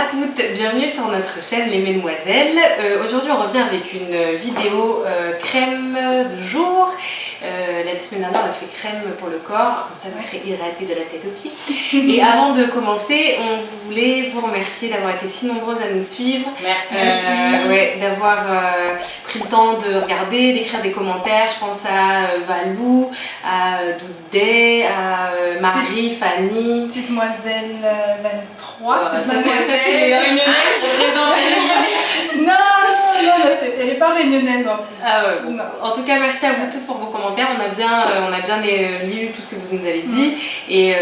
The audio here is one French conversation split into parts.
à toutes, bienvenue sur notre chaîne Les Mesdemoiselles. Aujourd'hui on revient avec une vidéo crème de jour. La semaine dernière on a fait crème pour le corps, comme ça vous serez hydraté de la tête aux pieds. Et avant de commencer, on voulait vous remercier d'avoir été si nombreuses à nous suivre. Merci. Ouais, d'avoir pris le temps de regarder, d'écrire des commentaires. Je pense à Valou, à Doudé, à Marie, Fanny. Petite-Moiselle 23. Ça c'est réunionnaise. Non, elle n'est pas réunionnaise en plus. Ah ouais, bon. En tout cas, merci à vous toutes pour vos commentaires. On a bien lu tout ce que vous nous avez dit. Et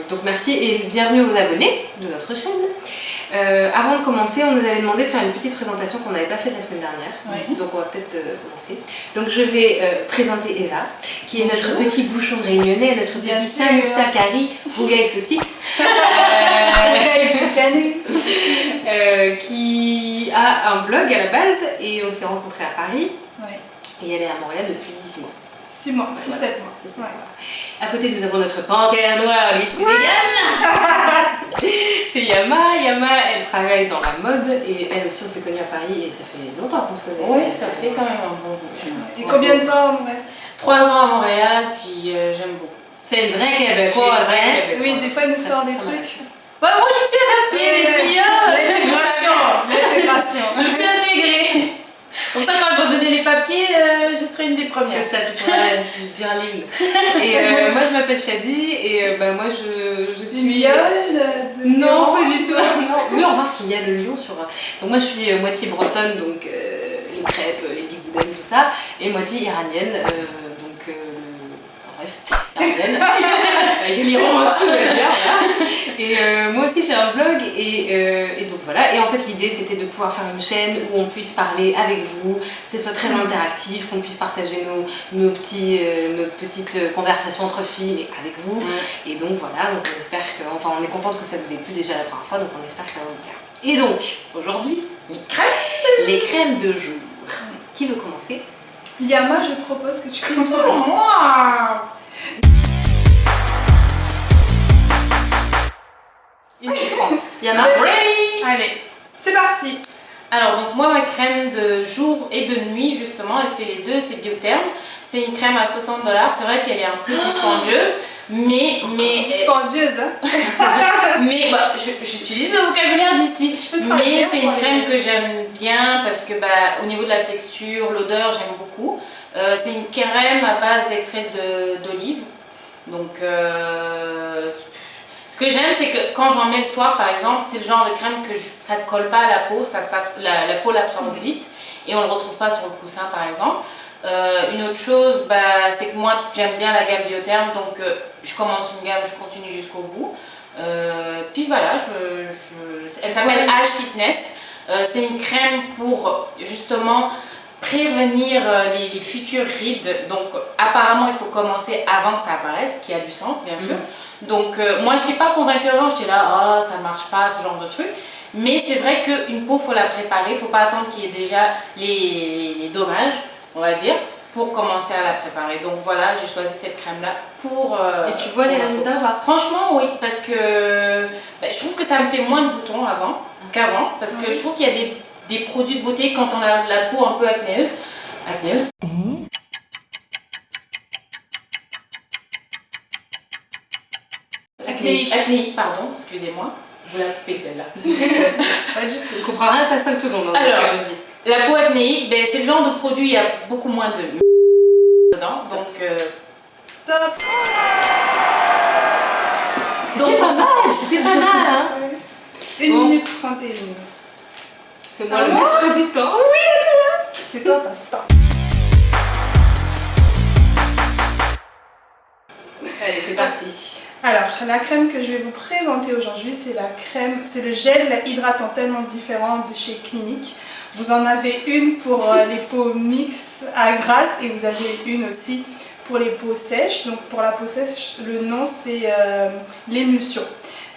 donc merci et bienvenue aux abonnés de notre chaîne. Avant de commencer, on nous avait demandé de faire une petite présentation qu'on n'avait pas faite la semaine dernière. Donc on va peut-être commencer. Donc je vais présenter Eva, qui est notre petit bouchon réunionnais, notre petit samoussa curry, rougail saucisse. Qui a un blog à la base et on s'est rencontrés à Paris. Et elle est à Montréal depuis 6 mois. 6 mois, 6-7 mois. À côté, nous avons notre panthère noire du Sénégal. C'est Yama. Yama, elle travaille dans la mode et elle aussi, on s'est connus à Paris et ça fait longtemps qu'on se connaît. Oui, ça fait quand même un bon bout. Et combien de temps, ouais 3 ans à Montréal, puis j'aime beaucoup. C'est une vraie québécoise, hein? Oui, des fois, elle nous sort des trucs. Ouais, moi, je me suis adaptée, les filles. L'intégration. Je me suis intégrée. Comme ça, quand ils vont donner les papiers, je serai une des premières. C'est ça, tu pourras dire l'hymne. Et moi, je m'appelle Shadi et moi, je suis... Lyon Non, pas du tout. Non. Oui, on voit qu'il y a le lion sur... Donc moi, je suis moitié bretonne, donc les crêpes, les bigoudens, tout ça, et moitié iranienne, donc... bref, iranienne. J'ai l'Iran en dessous, on va dire, voilà. Et moi aussi j'ai un blog et donc voilà, et en fait l'idée c'était de pouvoir faire une chaîne où on puisse parler avec vous, que ce soit très interactif, qu'on puisse partager nos petites conversations entre filles mais avec vous. Et donc voilà, donc on espère que, enfin on est contente que ça vous ait plu déjà la première fois, donc on espère que ça va vous plaire. Et donc aujourd'hui, les crèmes de jour. Qui veut commencer? Yama, je propose que tu commences. Moi 1h30. Yama, ready. Allez, c'est parti. Alors, donc moi, ma crème de jour et de nuit, justement, elle fait les deux, c'est Biotherm. C'est une crème à 60 $. C'est vrai qu'elle est un peu dispendieuse, mais dispendieuse, hein. mais bah, j'utilise le vocabulaire d'ici. Mais c'est une crème que j'aime bien parce que au niveau de la texture, l'odeur, j'aime beaucoup. C'est une crème à base d'extrait d'olive. Donc, ce que j'aime, c'est que quand j'en mets le soir, par exemple, c'est le genre de crème que ça ne colle pas à la peau, la peau l'absorbe vite et on ne le retrouve pas sur le coussin, par exemple. Une autre chose, c'est que moi, j'aime bien la gamme Biotherm, donc je commence une gamme, je continue jusqu'au bout. Puis voilà, elle s'appelle Age Fitness. C'est une crème pour justement prévenir les futures rides. Donc apparemment il faut commencer avant que ça apparaisse, ce qui a du sens bien sûr. Donc moi je n'étais pas convaincue avant, j'étais là, oh ça marche pas, ce genre de truc. Mais c'est vrai qu'une peau, il faut la préparer, il ne faut pas attendre qu'il y ait déjà les dommages, on va dire, pour commencer à la préparer. Donc voilà, j'ai choisi cette crème là pour... et tu vois les résultats? Franchement oui, parce que je trouve que ça me fait moins de boutons qu'avant, parce que je trouve qu'il y a des produits de beauté quand on a la peau un peu acnéeuse. Acnéique, pardon, excusez-moi. Je vous la coupez celle-là. Pas du tout. On comprend rien, t'as 5 secondes. Hein, alors, vas-y. La peau acnéique, c'est le genre de produit, il y a beaucoup moins de dedans, donc... Top. C'était pas mal, hein. 1 minute 31. C'est moi le maître du temps. Oui, toi. C'est toi, passe-temps. Allez, c'est parti. Alors, la crème que je vais vous présenter aujourd'hui, c'est le gel hydratant tellement différent de chez Clinique. Vous en avez une pour les peaux mixtes à grasse et vous avez une aussi pour les peaux sèches. Donc pour la peau sèche, le nom c'est l'émulsion.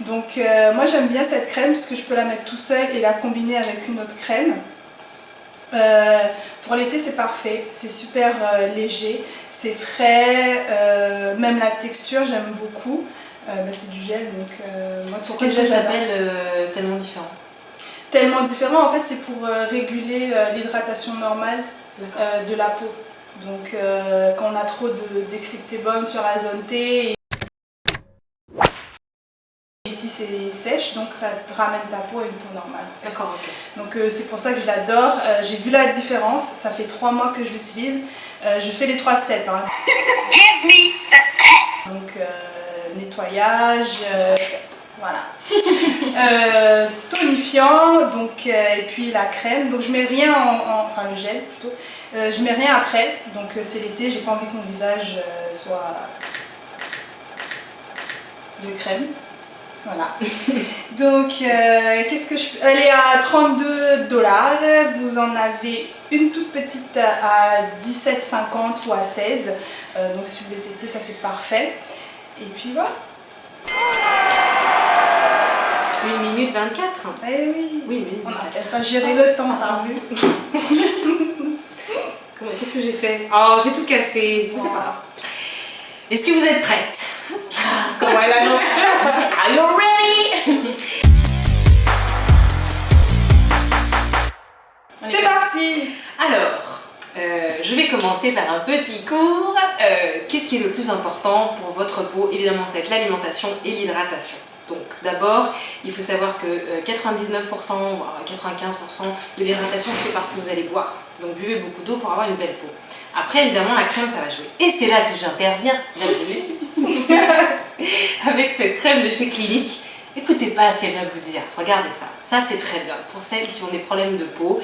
Donc moi j'aime bien cette crème parce que je peux la mettre tout seul et la combiner avec une autre crème. Pour l'été c'est parfait, c'est super léger, c'est frais, même la texture j'aime beaucoup. C'est du gel, donc moi Pourquoi tout ce ça que j'adore. s'appelle tellement différent? Tellement différent, en fait c'est pour réguler l'hydratation normale D'accord. de la peau. Donc quand on a trop d'excès de sébum sur la zone T, ici c'est sèche, donc ça te ramène ta peau à une peau normale. D'accord, ok. Donc c'est pour ça que je l'adore. J'ai vu la différence, ça fait 3 mois que je l'utilise. Je fais les 3 steps. Hein. Give me the steps. Donc nettoyage, voilà. Tonifiant, donc, et puis la crème. Donc je mets rien enfin le gel plutôt. Je mets rien après, donc c'est l'été, j'ai pas envie que mon visage soit de crème. Voilà. Donc, qu'est-ce que je peux... Elle est à 32 $. Vous en avez une toute petite à 17,50 ou à 16. Donc, si vous voulez tester, ça c'est parfait. Et puis voilà. 1 minute 24. Eh oui. Oui, mais On appelle ça gérer le temps, t'as vu? Qu'est-ce que j'ai fait? Oh, j'ai tout cassé. C'est pas grave. Est-ce que vous êtes prête? Comment elle annonce? Are you ready? C'est parti. Alors, je vais commencer par un petit cours. Qu'est-ce qui est le plus important pour votre peau? Évidemment, ça va être l'alimentation et l'hydratation. Donc d'abord, il faut savoir que 99%, voire 95% de l'hydratation se fait parce que vous allez boire. Donc buvez beaucoup d'eau pour avoir une belle peau. Après, évidemment, la crème, ça va jouer. Et c'est là que j'interviens, mesdames et messieurs. Avec cette crème de chez Clinique. Écoutez pas ce qu'elle vient de vous dire, regardez ça. Ça, c'est très bien. Pour celles qui ont des problèmes de peau,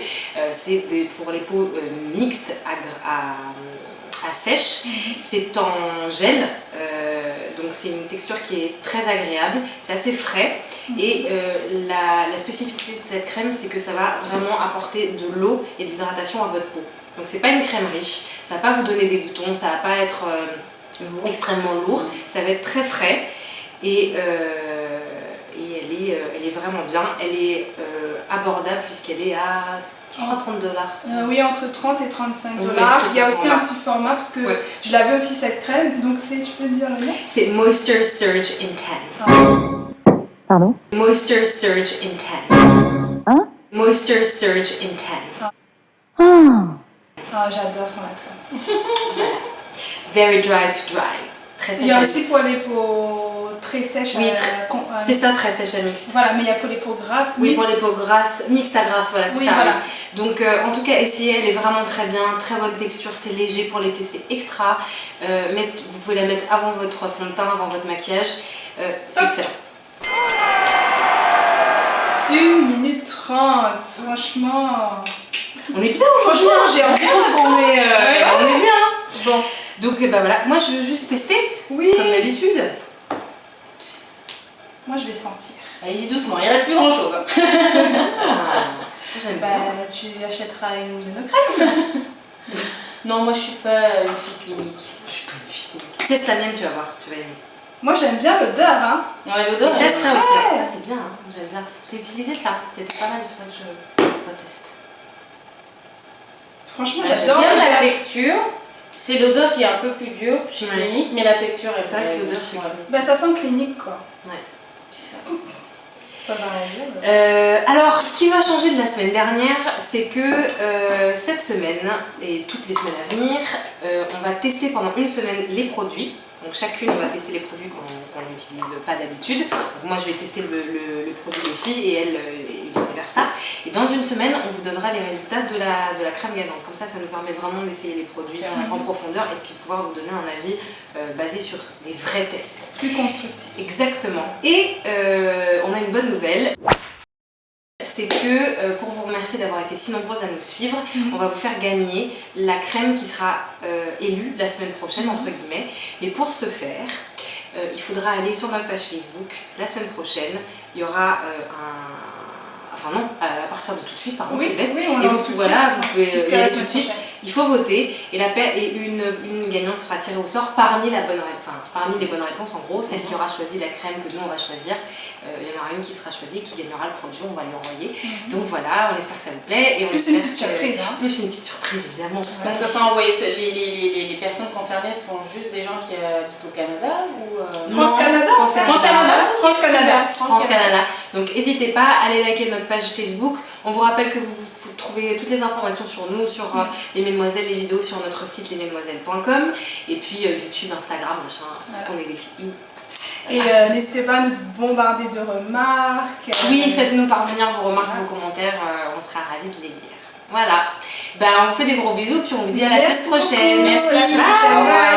pour les peaux mixtes à sèche. C'est en gel, donc c'est une texture qui est très agréable, c'est assez frais. Et la spécificité de cette crème, c'est que ça va vraiment apporter de l'eau et de l'hydratation à votre peau. Donc c'est pas une crème riche, ça va pas vous donner des boutons, ça va pas être extrêmement lourd, ça va être très frais et elle est vraiment bien. Elle est abordable puisqu'elle est à, je crois, 30 $. Oui, entre 30 et 35 $. Oui, Il y a aussi là. un petit format parce que Ouais. je l'avais aussi cette crème. Donc tu peux me dire le nom? C'est Moisture Surge Intense. Pardon? Moisture Surge Intense. Hein? Moisture Surge Intense. Ah, j'adore son accent. Very dry to dry. Très Il y a sèche à aussi mixte. pour les peaux très sèches. Oui, c'est ça, très sèche à mixte. Voilà, mais il y a pour les peaux grasses. Oui, mixtes. pour les peaux grasses, mixte à grasse, voilà, c'est Oui, ça. voilà. Oui. Donc, en tout cas, essayez, elle est vraiment très bien, très bonne texture, c'est léger pour l'été, c'est extra. Vous pouvez la mettre avant votre fond de teint, avant votre maquillage, c'est Hop. excellent. 1 minute 30, franchement. On est bien aujourd'hui, Franchement, hein, j'ai je trouve qu'on est, on est bien. Bon, Donc, bah voilà, moi je veux juste tester, oui. comme d'habitude. Moi, je vais sentir. Allez-y doucement, il reste plus grand chose. J'aime Bah, bien. tu achèteras une de nos crèmes. Non, moi je suis pas une fille clinique. Je suis pas une fille clinique. C'est la mienne, tu vas voir, tu vas aimer. Moi, j'aime bien l'odeur, hein. Ouais, l'odeur, Ça, elle est ça très- aussi, ça c'est bien, hein. J'aime bien. J'ai utilisé ça, c'était pas mal, il faudrait que je reteste. Franchement, J'aime j'adore. la texture. C'est l'odeur qui est un peu plus dure chez Ouais. Clinique, mais la texture elle C'est vrai que l'odeur chez ouais. Clinique. Bah, ça sent clinique, quoi. Ouais. C'est ça. Ça va rien dire. Alors, ce qui va changer de la semaine dernière, c'est que cette semaine et toutes les semaines à venir, on va tester pendant une semaine les produits. Donc chacune, on va tester les produits qu'on n'utilise pas d'habitude. Donc moi, je vais tester le produit des filles et elles, et vice versa. Et dans une semaine, on vous donnera les résultats de la crème gagnante. Comme ça nous permet vraiment d'essayer les produits en profondeur et puis pouvoir vous donner un avis basé sur des vrais tests. Plus constructif. Exactement. Et on a une bonne nouvelle. C'est que pour vous remercier d'avoir été si nombreuses à nous suivre, on va vous faire gagner la crème qui sera élue la semaine prochaine, entre guillemets. Mais pour ce faire, il faudra aller sur ma page Facebook la semaine prochaine. Il y aura Enfin non, à partir de tout de suite, pardon, je suis bête. oui, on Et lance vous, tout de voilà, suite. vous pouvez Jusqu'à y la aller tout de semaine suite. prochaine. Il faut voter et une gagnante sera tirée au sort parmi les bonnes réponses. En gros, celle qui aura choisi la crème que nous on va choisir, il y en aura une qui sera choisie, qui gagnera le produit, on va lui envoyer. Donc voilà, on espère que ça vous plaît. Et on Plus une espère petite surprise. Hein. Plus une petite surprise, évidemment. Donc ça sera envoyé, les personnes concernées sont juste des gens qui habitent au Canada ou France-Canada. France-Canada. Donc n'hésitez pas, allez liker notre page Facebook. On vous rappelle que vous trouvez toutes les informations sur nous, sur les Mesdemoiselles, les vidéos sur notre site lesmesdemoiselles.com. Et puis YouTube, Instagram, machin, parce qu'on est des filles. Et n'hésitez pas à nous bombarder de remarques. Oui, faites-nous parvenir vos remarques, vos commentaires, on sera ravis de les lire. Voilà, on vous fait des gros bisous, puis on vous dit à la semaine prochaine. Merci. Bye.